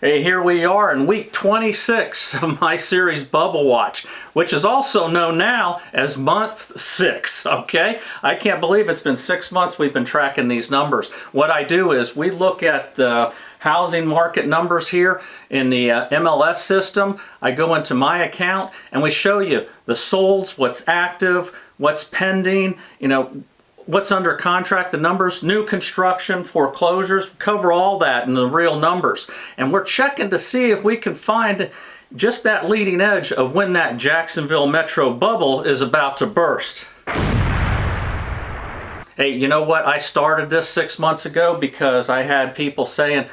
Hey, here we are in week 26 of my series Bubble Watch, which is also known now as month 6, okay? I can't believe it's been 6 months we've been tracking these numbers. What I do is we look at the housing market numbers here in the MLS system. I go into my account and we show you the solds, what's active, what's pending, what's under contract, the numbers, new construction, foreclosures, cover all that in the real numbers. And we're checking to see if we can find just that leading edge of when that Jacksonville metro bubble is about to burst. Hey, you know what? I started this 6 months ago because I had people saying,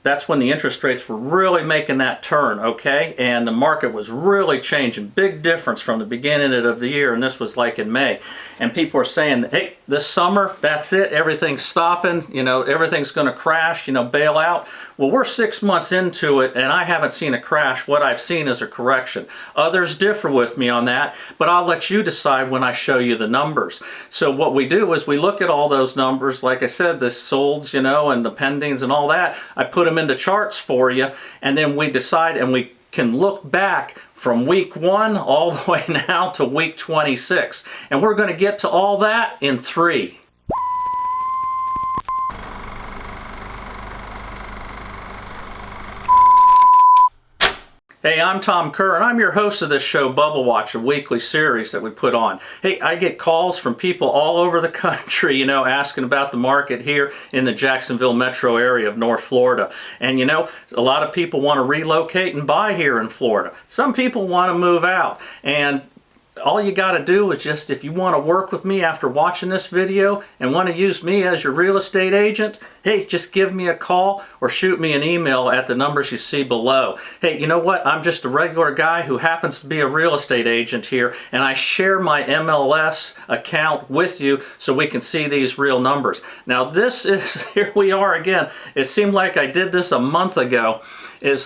that's when the interest rates were really making that turn, okay? And the market was really changing. Big difference from the beginning of the year, and this was like in May. And people are saying, hey, this summer, that's it. Everything's stopping. Everything's going to crash, bail out. Well, we're 6 months into it, and I haven't seen a crash. What I've seen is a correction. Others differ with me on that, but I'll let you decide when I show you the numbers. So what we do is we look at all those numbers, like I said, the solds, and the pendings and all that. I put them into charts for you, and then we decide, and we can look back from week 1 all the way now to week 26. And we're going to get to all that in 3. Hey, I'm Tom Kerr, and I'm your host of this show, Bubble Watch, a weekly series that we put on. Hey, I get calls from people all over the country, asking about the market here in the Jacksonville metro area of North Florida. And, a lot of people want to relocate and buy here in Florida. Some people want to move out. And all you got to do is just, if you want to work with me after watching this video and want to use me as your real estate agent, hey, just give me a call or shoot me an email at the numbers you see below. Hey, you know what? I'm just a regular guy who happens to be a real estate agent here, and I share my MLS account with you so we can see these real numbers. Now this is, here we are again. It seemed like I did this a month ago. It's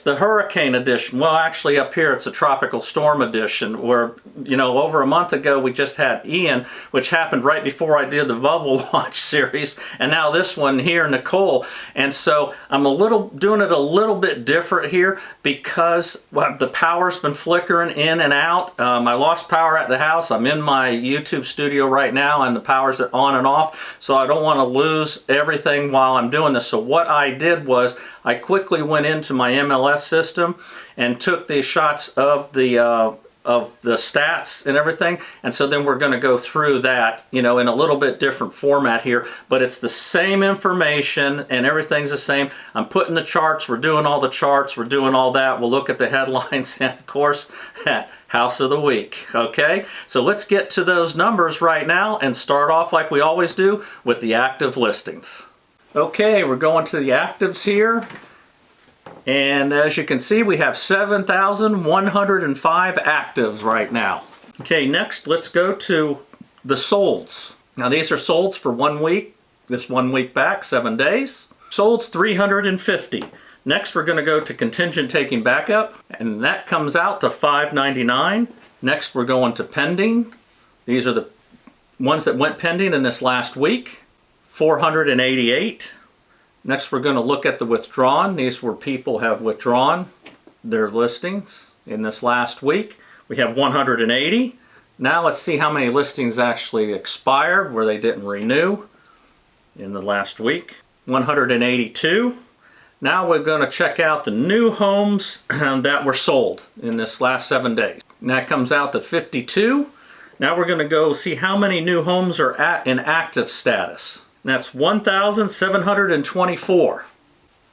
the hurricane edition. Well, actually up here it's a tropical storm edition where, over a month ago we just had Ian, which happened right before I did the Bubble Watch series, and now this one here, Nicole. And so I'm doing it a little bit different here because the power's been flickering in and out. I lost power at the house. I'm in my YouTube studio right now and the power's on and off, so I don't want to lose everything while I'm doing this. So what I did was I quickly went into my MLS system and took the shots of the stats and everything, and so then we're going to go through that in a little bit different format here, but it's the same information and everything's the same. I'm putting the charts, we're doing all the charts, we're doing all that. We'll look at the headlines and of course house of the week. Okay, so let's get to those numbers right now and start off like we always do with the active listings. Okay, we're going to the actives here. And as you can see, we have 7,105 actives right now. Okay, next let's go to the solds. Now these are solds for 1 week, this 1 week back, 7 days. Solds 350. Next we're going to go to contingent taking backup, and that comes out to 599. Next we're going to pending. These are the ones that went pending in this last week. 488. Next we're going to look at the withdrawn. These were people have withdrawn their listings in this last week. We have 180. Now let's see how many listings actually expired where they didn't renew in the last week. 182. Now we're going to check out the new homes that were sold in this last 7 days. And that comes out to 52. Now we're going to go see how many new homes are in active status. That's 1,724.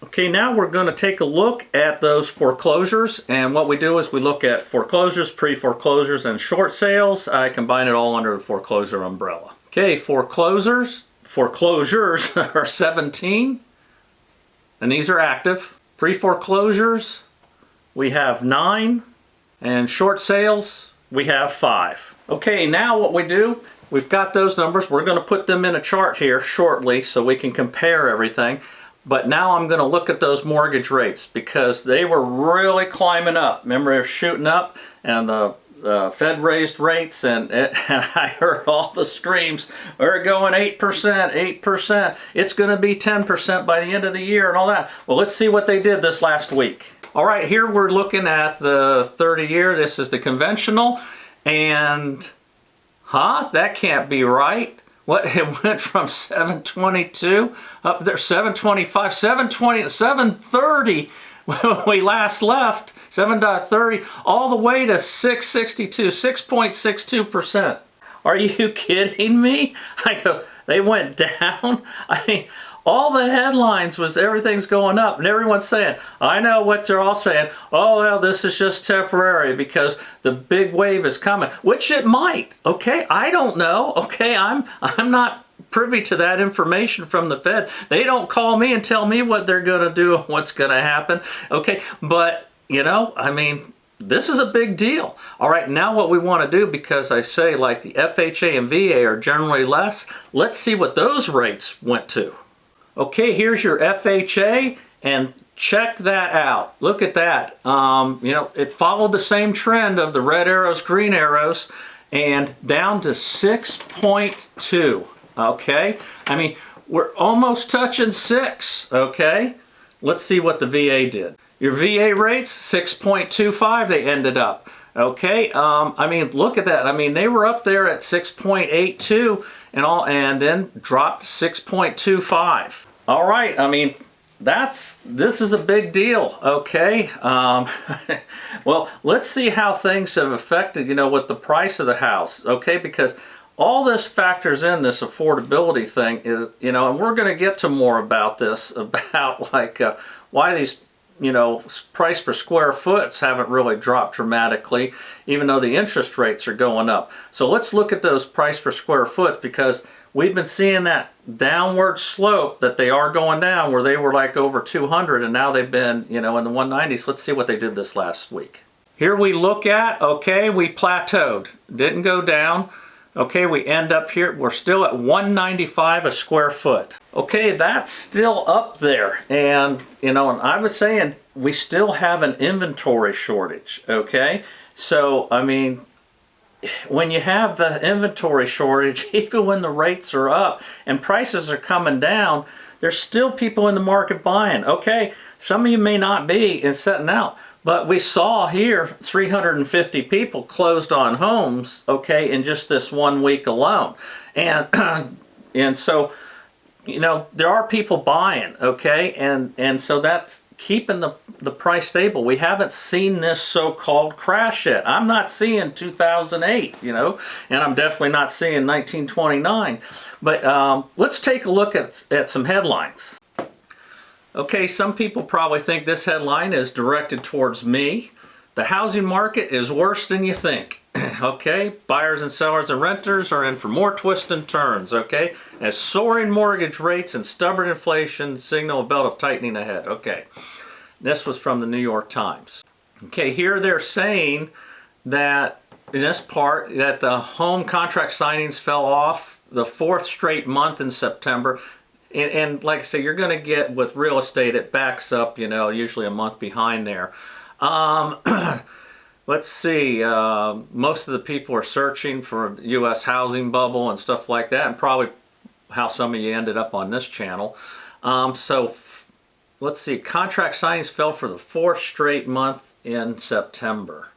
Okay, now we're going to take a look at those foreclosures, and what we do is we look at foreclosures, pre-foreclosures, and short sales. I combine it all under the foreclosure umbrella. Okay, foreclosures are 17, and these are active. Pre-foreclosures, we have 9, and short sales, we have 5. Okay, now what we do, we've got those numbers. We're going to put them in a chart here shortly so we can compare everything. But now I'm going to look at those mortgage rates because they were really climbing up. Remember, they're shooting up, and the Fed raised rates, and I heard all the screams, we're going 8%, 8%, it's going to be 10% by the end of the year and all that. Well, let's see what they did this last week. All right, here we're looking at the 30-year. This is the conventional, and that can't be right. What, it went from 722 up there, 725, 720, 730 when we last left, 7.30, all the way to 662, 6.62%. Are you kidding me? I go, they went down? I mean, all the headlines was everything's going up, and everyone's saying, I know what they're all saying, oh, well, this is just temporary because the big wave is coming, which it might, okay? I don't know, okay? I'm not privy to that information from the Fed. They don't call me and tell me what they're going to do and what's going to happen, okay? But, you know, I mean, this is a big deal. All right, now what we want to do, because I say like the FHA and VA are generally less, let's see what those rates went to. Okay, here's your FHA, and check that out. Look at that. You know, it followed the same trend of the red arrows, green arrows, and down to 6.2. Okay, I mean, we're almost touching 6. Okay, let's see what the VA did. Your VA rates, 6.25, they ended up. Okay, I mean, look at that. I mean, they were up there at 6.82 and all, and then dropped 6.25. All right, I mean, this is a big deal, okay? Well, let's see how things have affected, you know, with the price of the house, okay? Because all this factors in this affordability thing is, you know, and we're going to get to more about this, about like why these, you know, price per square foots haven't really dropped dramatically, even though the interest rates are going up. So let's look at those price per square foot, because we've been seeing that downward slope, that they are going down, where they were like over 200 and now they've been, you know, in the 190s. Let's see what they did this last week. Here we look at, okay, we plateaued, didn't go down. Okay, we end up here, we're still at 195 a square foot. Okay, that's still up there. And, you know, and I was saying we still have an inventory shortage, okay? So, I mean, when you have the inventory shortage, even when the rates are up and prices are coming down, there's still people in the market buying. Okay, some of you may not be and setting out, but we saw here 350 people closed on homes, okay, in just this 1 week alone. And and so, you know, there are people buying, okay, and so that's keeping the price stable. We haven't seen this so-called crash yet. I'm not seeing 2008, you know, and I'm definitely not seeing 1929. But let's take a look at some headlines. Okay, some people probably think this headline is directed towards me. The housing market is worse than you think. Okay, buyers and sellers and renters are in for more twists and turns, okay, as soaring mortgage rates and stubborn inflation signal a belt of tightening ahead. Okay, this was from the New York Times. Okay, here they're saying that in this part that the home contract signings fell off the 4th straight month in September. And like I say, you're going to get with real estate, it backs up, you know, usually a month behind there. Let's see, most of the people are searching for U.S. housing bubble and stuff like that, and probably how some of you ended up on this channel. Let's see, contract signings fell for the 4th straight month in September.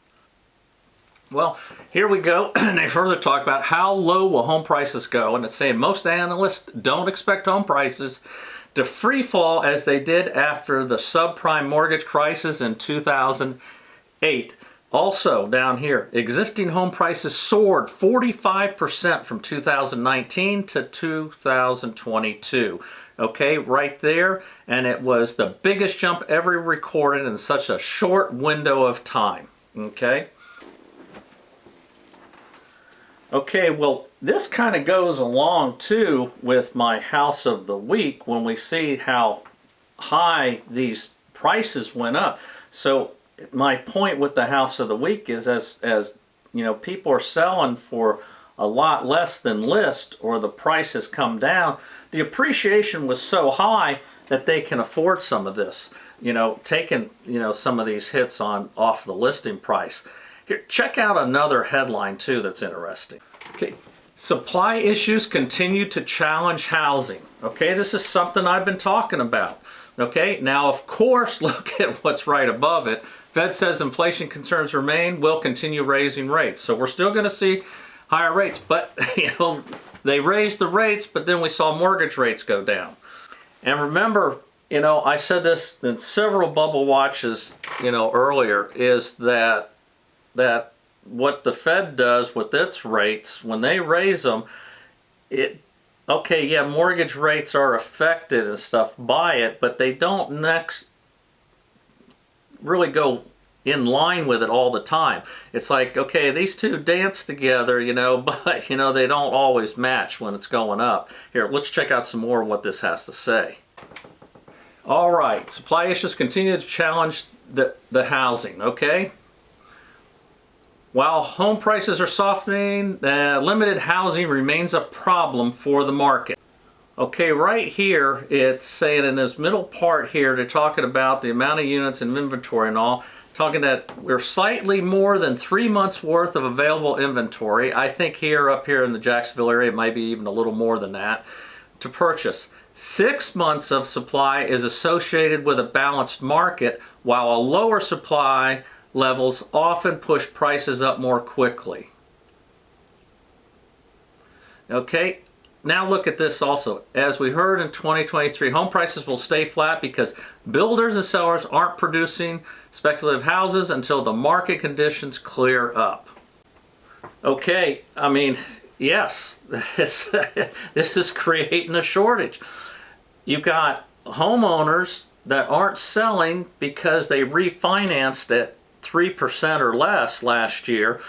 Well, here we go, and they further talk about how low will home prices go, and it's saying most analysts don't expect home prices to free fall as they did after the subprime mortgage crisis in 2008. Also, down here, existing home prices soared 45% from 2019 to 2022. Okay, right there, and it was the biggest jump ever recorded in such a short window of time. Okay. Okay, well, this kind of goes along too with my house of the week when we see how high these prices went up. So my point with the house of the week is as you know, people are selling for a lot less than list, or the price has come down, the appreciation was so high that they can afford some of this, you know, taking, you know, some of these hits off the listing price. Here, check out another headline too that's interesting. Okay, supply issues continue to challenge housing. Okay, this is something I've been talking about. Okay, now of course, look at what's right above it. Fed says inflation concerns remain, will continue raising rates. So we're still going to see higher rates, but they raised the rates, but then we saw mortgage rates go down. And remember, I said this in several bubble watches, earlier, is that what the Fed does with its rates, when they raise them, mortgage rates are affected and stuff by it, but they don't really go in line with it all the time. It's like, okay, these two dance together, but, they don't always match when it's going up. Here, let's check out some more of what this has to say. All right, supply issues continue to challenge the housing, okay? While home prices are softening, limited housing remains a problem for the market. Okay, right here, it's saying in this middle part here, they're talking about the amount of units in inventory and all, talking that we're slightly more than 3 months worth of available inventory. I think up here in the Jacksonville area, it might be even a little more than that, to purchase. 6 months of supply is associated with a balanced market, while a lower supply levels often push prices up more quickly. Okay, now look at this also. As we heard in 2023, home prices will stay flat because builders and sellers aren't producing speculative houses until the market conditions clear up. Okay, I mean, yes, this is creating a shortage. You've got homeowners that aren't selling because they refinanced at 3% or less last year,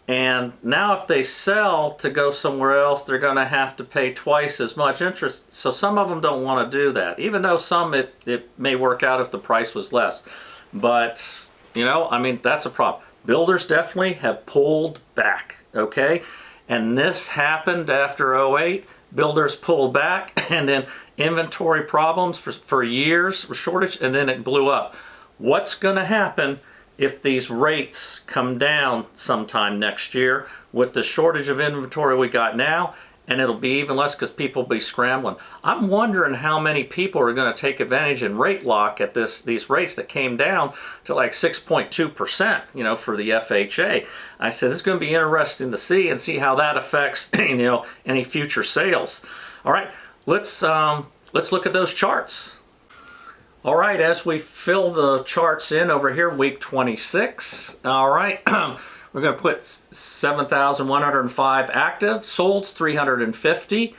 and now if they sell to go somewhere else, they're going to have to pay twice as much interest. So some of them don't want to do that, even though some it may work out if the price was less. But that's a problem. Builders definitely have pulled back, okay? And this happened after 2008. Builders pulled back, and then inventory problems for years, shortage, and then it blew up. What's going to happen if these rates come down sometime next year with the shortage of inventory we got now? And it'll be even less because people will be scrambling. I'm wondering how many people are going to take advantage and rate lock at these rates that came down to like 6.2%, for the FHA. I said it's going to be interesting to see how that affects, any future sales. All right, let's look at those charts. All right, as we fill the charts in over here, week 26. All right. We're going to put 7,105 active, solds 350,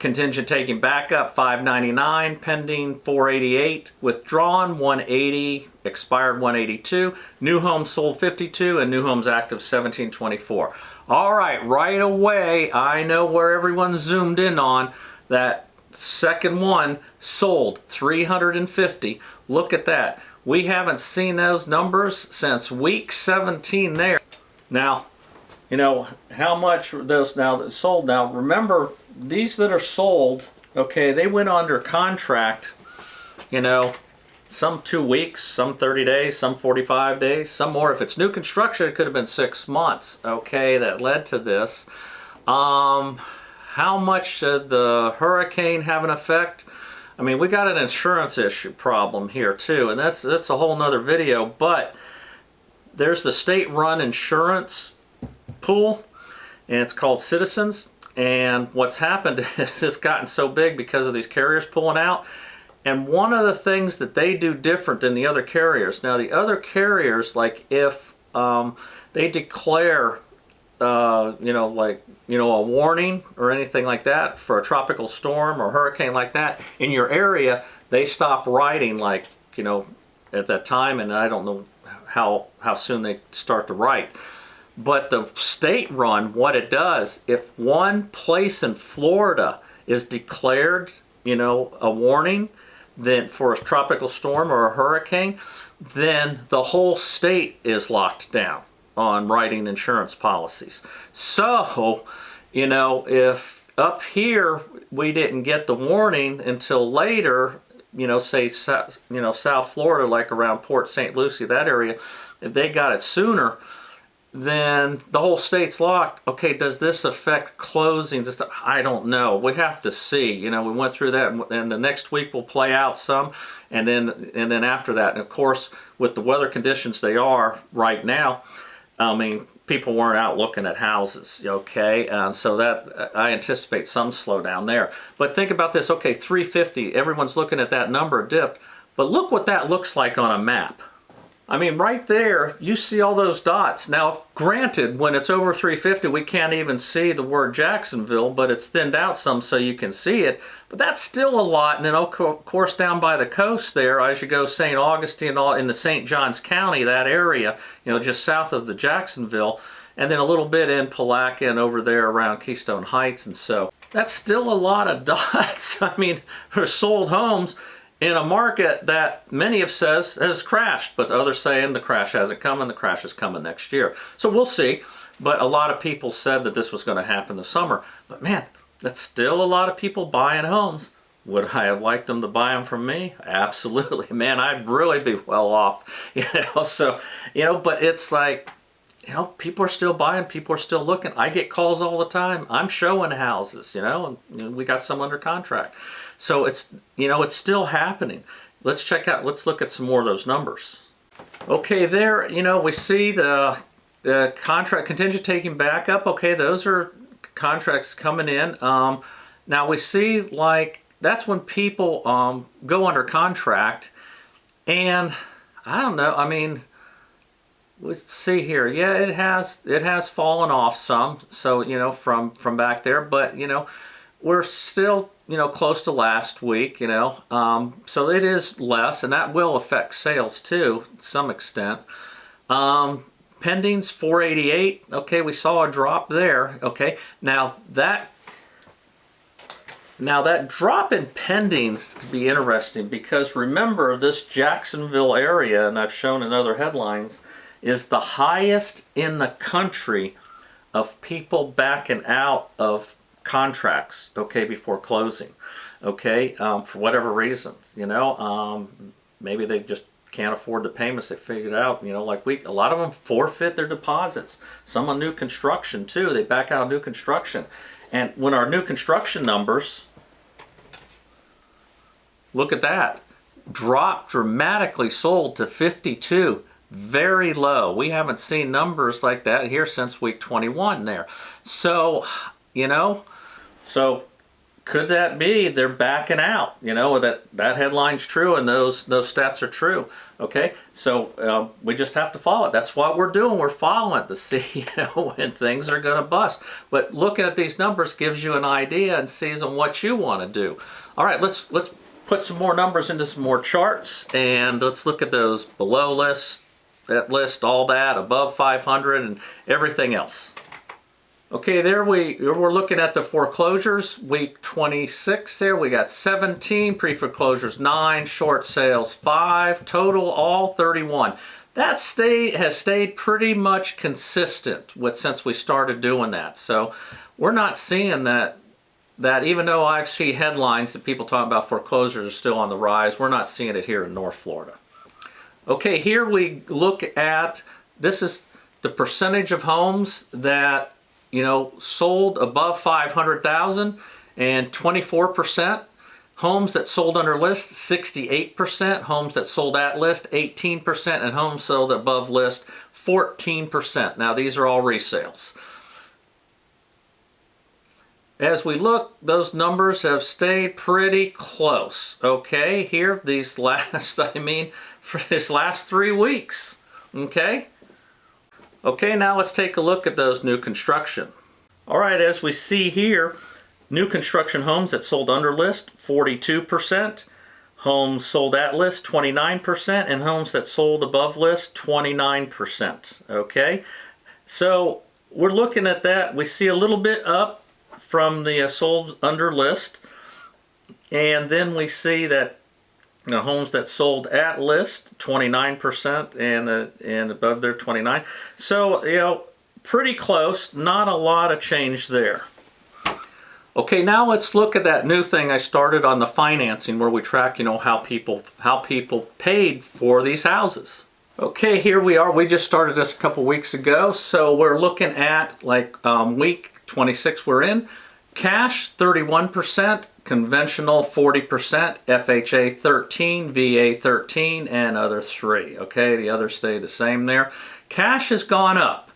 contingent taking backup 599, pending 488, withdrawn 180, expired 182, new homes sold 52, and new homes active 1724. All right away, I know where everyone's zoomed in on. That second one sold 350. Look at that. We haven't seen those numbers since week 17 there. Now, how much those now that sold. Now, remember, these that are sold, okay, they went under contract, some 2 weeks, some 30 days, some 45 days, some more. If it's new construction, it could have been 6 months, okay, that led to this. How much did the hurricane have an effect? I mean, we got an insurance issue problem here too, and that's a whole nother video, but there's the state-run insurance pool, and it's called Citizens, and what's happened is it's gotten so big because of these carriers pulling out, and one of the things that they do different than the other carriers, now the other carriers, like if they declare a warning or anything like that for a tropical storm or hurricane like that in your area, they stop writing at that time, and I don't know how soon they start to write. But the state run, what it does, if one place in Florida is declared, a warning, then for a tropical storm or a hurricane, then the whole state is locked down on writing insurance policies. So, if up here we didn't get the warning until later, say, South Florida, like around Port St. Lucie, that area, if they got it sooner, then the whole state's locked. Okay, does this affect closings? I don't know. We have to see. You know, we went through that, and the next week will play out some, and then after that, and of course, with the weather conditions they are right now, I mean, people weren't out looking at houses. Okay, so that I anticipate some slowdown there. But think about this. Okay, 350. Everyone's looking at that number dipped, but look what that looks like on a map. I mean, right there, you see all those dots. Now, granted, when it's over 350, we can't even see the word Jacksonville, but it's thinned out some so you can see it. But that's still a lot. And then, of course, down by the coast there, as you go St. Augustine, all in the St. Johns County, that area, you know, just south of the Jacksonville, and then a little bit in Palatka and over there around Keystone Heights. And so that's still a lot of dots. I mean, for sold homes in a market that many have says has crashed, but others saying the crash hasn't come and the crash is coming next year. So we'll see. But a lot of people said that this was going to happen this summer. But man, that's still a lot of people buying homes. Would I have liked them to buy them from me? Absolutely, man. I'd really be well off, you know. So, you know, but it's like, you know, people are still buying, people are still looking. I get calls all the time. I'm showing houses, you know, and we got some under contract. So it's, you know, it's still happening. Let's look at some more of those numbers. Okay, there, you know, we see the contract contingent taking back up. Okay, those are contracts coming in. Now we see, like, that's when people go under contract, and I don't know, I mean, let's see here. Yeah, it has fallen off some, so, you know, from back there, but, you know, we're still, you know, close to last week, you know, so it is less, and that will affect sales too, to some extent. Pendings 488. Okay, we saw a drop there. Okay, now that drop in pendings could be interesting, because remember, this Jacksonville area, and I've shown in other headlines, is the highest in the country of people backing out of contracts, okay, before closing, okay, for whatever reasons, you know, maybe they just can't afford the payments. They figured out, you know, like a lot of them forfeit their deposits. Some on new construction too, they back out of new construction. And when our new construction numbers, look at that, dropped dramatically, sold to 52, very low. We haven't seen numbers like that here since week 21 there. So, you know, so could that be they're backing out? You know, that headline's true and those stats are true. Okay, so we just have to follow it. That's what we're doing. We're following it to see, you know, when things are going to bust. But looking at these numbers gives you an idea and sees on what you want to do. All right, let's put some more numbers into some more charts, and let's look at those below list, that list, all that, above 500, and everything else. Okay, there we're looking at the foreclosures, week 26 there. We got 17, pre-foreclosures 9, short sales 5, total all 31. That has stayed pretty much consistent since we started doing that. So we're not seeing that even though I see headlines that people talk about foreclosures are still on the rise, we're not seeing it here in North Florida. Okay, here we look at, this is the percentage of homes that, you know, sold above 500,000, and 24%. Homes that sold under list, 68%. Homes that sold at list, 18%. And homes sold above list, 14%. Now, these are all resales. As we look, those numbers have stayed pretty close. Okay, here, these last, for these last 3 weeks. Okay? Okay, now let's take a look at those new construction. All right, as we see here, new construction homes that sold under list, 42%. Homes sold at list, 29%. And homes that sold above list, 29%. Okay? So we're looking at that. We see a little bit up from the sold under list. And then we see that the homes that sold at list, 29%, and above there, 29%. So, you know, pretty close. Not a lot of change there. Okay, now let's look at that new thing I started on the financing, where we track, you know, how people paid for these houses. Okay, here we are. We just started this a couple weeks ago, so we're looking at like week 26 we're in. Cash 31%, conventional 40%, FHA 13, VA 13, and other 3. Okay, the others stay the same there. Cash has gone up,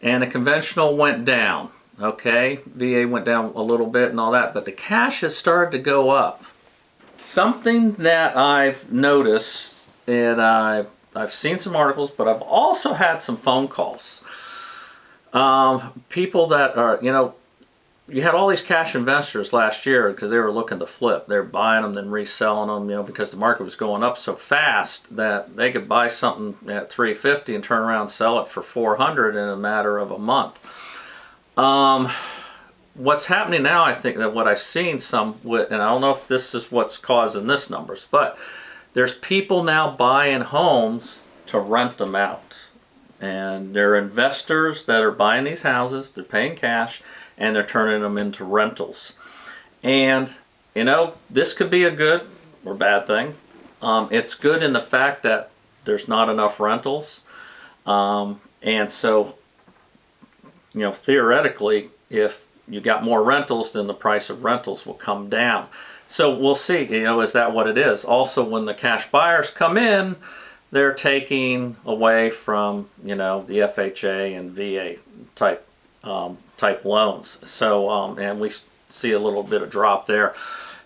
and the conventional went down. Okay, VA went down a little bit and all that, but the cash has started to go up. Something that I've noticed, and I've seen some articles, but I've also had some phone calls. People that are, you had all these cash investors last year because they were looking to flip. They're buying them, then reselling them, because the market was going up so fast that they could buy something at $350 and turn around and sell it for $400 in a matter of a month. What's happening now, I think that what I've seen and I don't know if this is what's causing this numbers, but there's people now buying homes to rent them out. And they're investors that are buying these houses, they're paying cash, and they're turning them into rentals. And, this could be a good or bad thing. It's good in the fact that there's not enough rentals. And so, theoretically, if you got more rentals, then the price of rentals will come down. So we'll see, is that what it is? Also, when the cash buyers come in, they're taking away from, the FHA and VA type loans. So, and we see a little bit of drop there.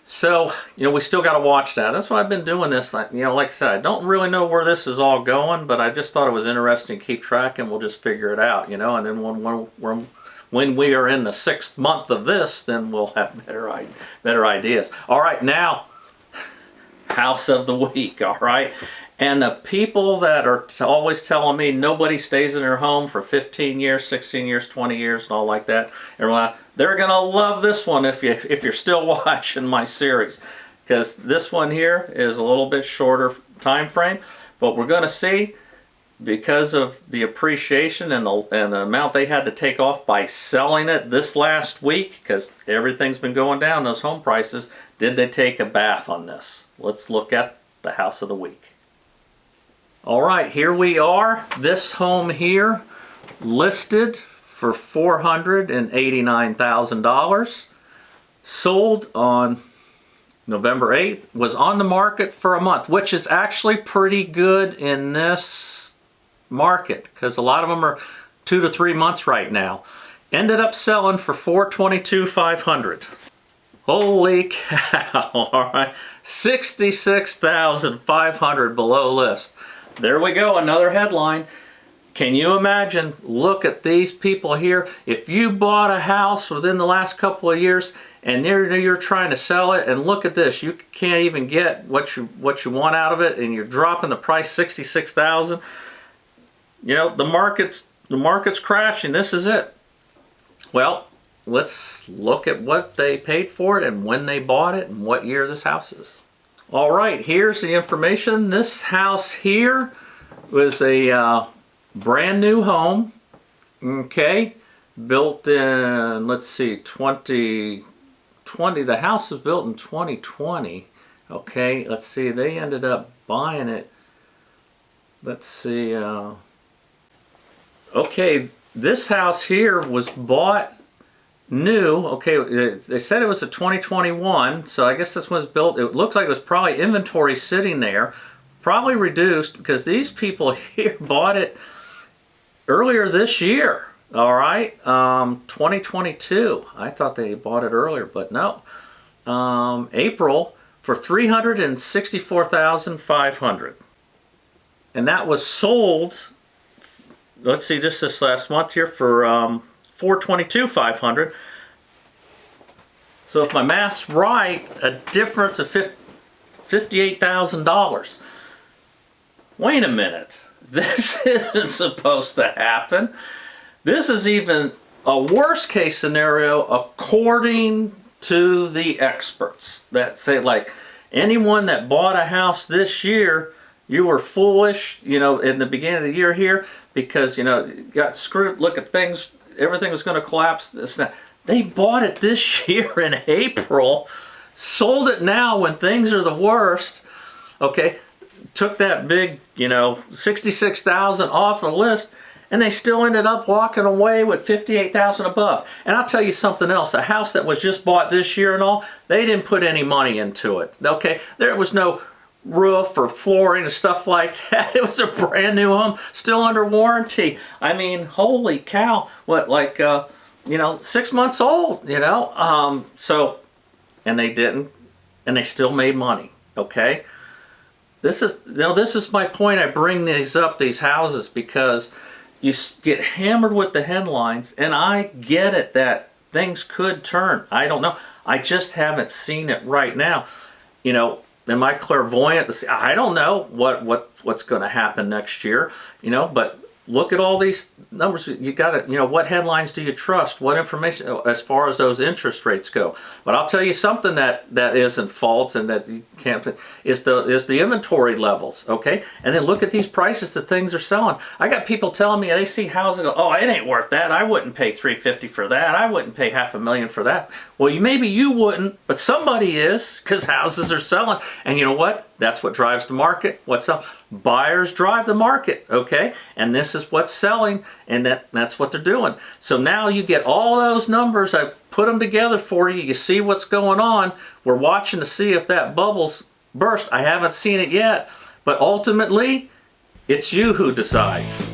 So, we still got to watch that. That's why I've been doing this. Like I said, I don't really know where this is all going, but I just thought it was interesting to keep track, and we'll just figure it out, and then when we are in the 6th month of this, then we'll have better ideas. All right, now, house of the week, all right? And the people that are always telling me nobody stays in their home for 15 years, 16 years, 20 years, and all like that, they're going to love this one if you're still watching my series. Because this one here is a little bit shorter time frame, but we're going to see, because of the appreciation and the amount they had to take off by selling it this last week, because everything's been going down, those home prices, did they take a bath on this? Let's look at the house of the week. All right, here we are. This home here, listed for $489,000, sold on November 8th, was on the market for a month, which is actually pretty good in this market because a lot of them are 2 to 3 months right now. Ended up selling for $422,500. Holy cow, all right, $66,500 below list. There we go, another headline. Can you imagine? Look at these people here. If you bought a house within the last couple of years and you're trying to sell it, and look at this, you can't even get what you want out of it, and you're dropping the price $66,000. The market's crashing. This is it. Well, let's look at what they paid for it and when they bought it and what year this house is. All right, here's the information. This house here was a brand new home, okay, built in, let's see, 2020. The house was built in 2020, okay. Let's see, they ended up buying it, let's see, okay, this house here was bought new, okay, they said it was a 2021, so I guess this was built, it looked like it was probably inventory sitting there, probably reduced, because these people here bought it earlier this year, all right, 2022. I thought they bought it earlier, but no. April for $364,500. And that was sold, let's see, just this last month here for $422,500. So if my math's right, a difference of $58,000. Wait a minute. This isn't supposed to happen. This is even a worst case scenario according to the experts that say, like, anyone that bought a house this year, you were foolish, in the beginning of the year here because, got screwed. Look at things. Everything was going to collapse. They bought it this year in April, sold it now when things are the worst. Okay, took that big, 66,000 off the list, and they still ended up walking away with 58,000 above. And I'll tell you something else, a house that was just bought this year and all, they didn't put any money into it. Okay, there was no roof or flooring and stuff like that. It was a brand new home, still under warranty. I mean, holy cow, what, like 6 months old, so, and they didn't, and they still made money. Okay, this is my point. I bring these houses, because you get hammered with the headlines, and I get it that things could turn. I don't know. I just haven't seen it right now. Am I clairvoyant to see? I don't know what's going to happen next year. But look at all these numbers. You got to, what headlines do you trust? What information as far as those interest rates go? But I'll tell you something that isn't false, and that you can't, is the inventory levels. Okay, and then look at these prices that things are selling. I got people telling me they see houses. Oh, it ain't worth that. I wouldn't pay $350,000 for that. I wouldn't pay $500,000 for that. Well, maybe you wouldn't, but somebody is, because houses are selling. And you know what? That's what drives the market. What's up? Buyers drive the market, okay? And this is what's selling, and that's what they're doing. So now you get all those numbers. I put them together for you. You see what's going on. We're watching to see if that bubble's burst. I haven't seen it yet, but ultimately, it's you who decides.